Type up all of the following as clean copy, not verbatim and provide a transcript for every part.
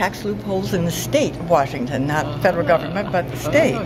tax loopholes in the state of Washington, not federal government, but the state.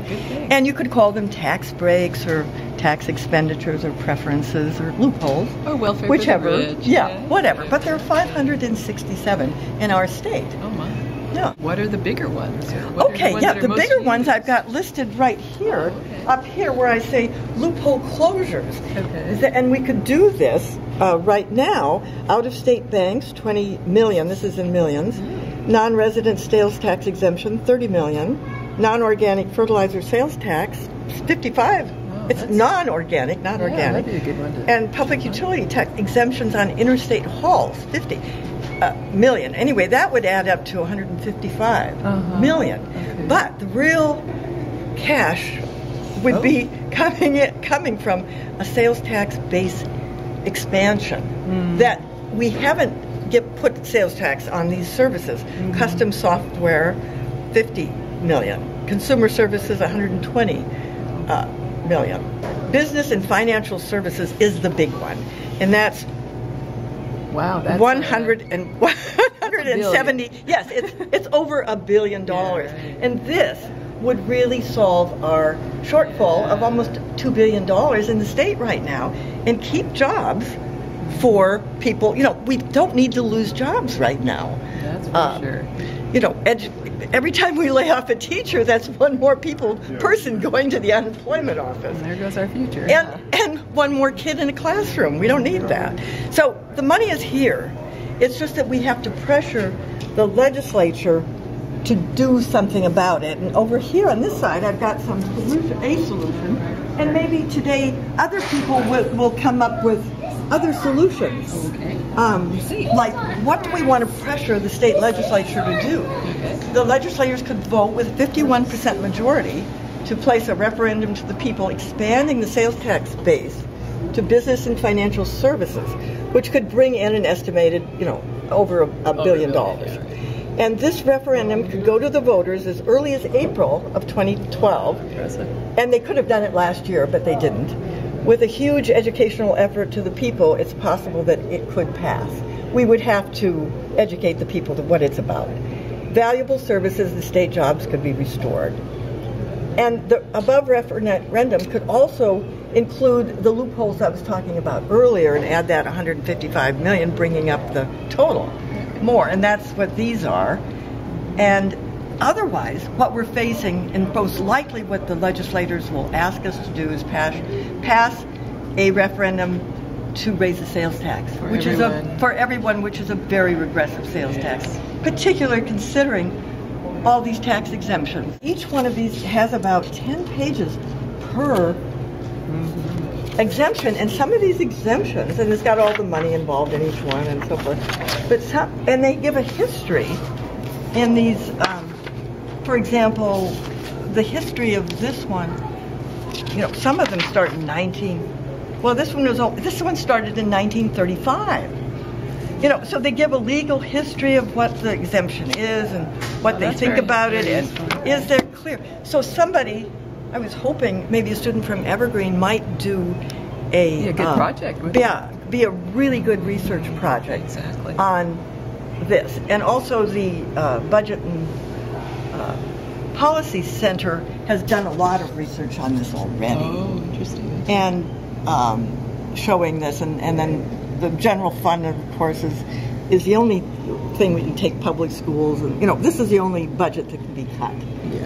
And you could call them tax breaks or tax expenditures or preferences or loopholes. Or welfare whichever. for the rich. Yeah, whatever. But there are 567 in our state. Oh my. Yeah. What are the bigger ones? The bigger ones I've got listed right here, up here where I say loophole closures. Okay. And we could do this right now. Out-of-state banks, 20 million. This is in millions. Non-resident sales tax exemption, 30 million. Non-organic fertilizer sales tax, 55. It's non-organic, not organic. That'd be a good one and public utility tax exemptions on interstate hauls, 50 million. Anyway, that would add up to 155 million. Okay. But the real cash would be coming from a sales tax base expansion that we haven't put sales tax on these services. Custom software, 50 million. Consumer services, 120 million. Business and financial services is the big one, and that's 170. Yes, it's over $1 billion, and this would really solve our shortfall of almost $2 billion in the state right now, and keep jobs for people. You know, we don't need to lose jobs right now. That's for sure. You know, every time we lay off a teacher, that's one more person going to the unemployment office. And there goes our future. And one more kid in a classroom. We don't need that. So the money is here. It's just that we have to pressure the legislature to do something about it. And over here on this side, I've got a solution. And maybe today other people will come up with other solutions. Okay. Like, what do we want to pressure the state legislature to do? The legislators could vote with a 51% majority to place a referendum to the people expanding the sales tax base to business and financial services, which could bring in an estimated, over $1 billion. And this referendum could go to the voters as early as April of 2012. And they could have done it last year, but they didn't. With a huge educational effort to the people, it's possible that it could pass. We would have to educate the people to what it's about. Valuable services and state jobs could be restored. And the above referendum could also include the loopholes I was talking about earlier and add that 155 million, bringing up the total more. And that's what these are. And otherwise, what we're facing, and most likely what the legislators will ask us to do, is pass a referendum to raise the sales tax, for everyone, which is a very regressive sales tax, particularly considering all these tax exemptions. Each one of these has about 10 pages per exemption, and some of these exemptions, and it's got all the money involved in each one and so forth, and they give a history in these. For example, the history of this one, some of them start in this one started in 1935. So they give a legal history of what the exemption is and what they think about it, and is there clear. So somebody, I was hoping maybe a student from Evergreen might do a good project. Be a really good research project on this. And also the Budget and Policy Center has done a lot of research on this already. Oh, interesting. And showing this, and then the general fund, of course, is the only thing we can take public schools, and this is the only budget that can be cut.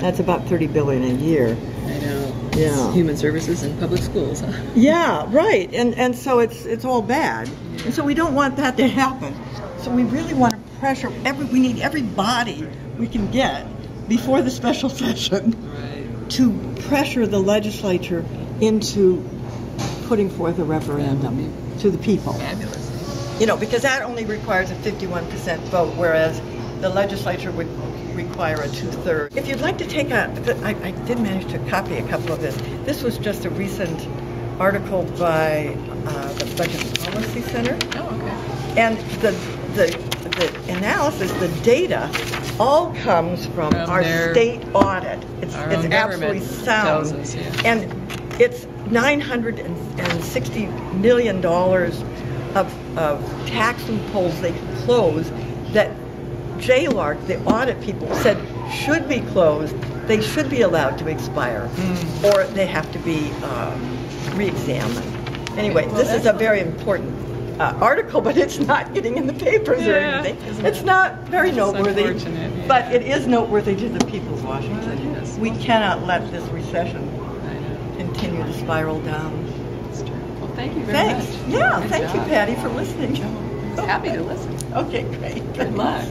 That's about $30 billion a year. I know. Yeah. It's human services and public schools, huh? Yeah, right. And so it's all bad. Yeah. And so we don't want that to happen. So we really want to pressure we need every body we can get before the special session to pressure the legislature into putting forth a referendum to the people. Fabulous. Because that only requires a 51% vote, whereas the legislature would require a 2/3. If you'd like to take I did manage to copy a couple of this. This was just a recent article by the Budget and Policy Center. Oh, okay. And the analysis, the data, all comes from our state audit. It's absolutely sound. Tells us, And it's $960 million of tax loopholes they can close that JLARC, the audit people, said should be closed. They should be allowed to expire, or they have to be re-examined. Anyway, this is a very important article, but it's not getting in the papers or anything. It's not very noteworthy, but it is noteworthy to the people of Washington. Well, we cannot let this recession continue to spiral down. That's true. Well, thank you very much. Yeah, Good thank you, job. Patty, for listening. Happy to listen. Okay, great. Good luck.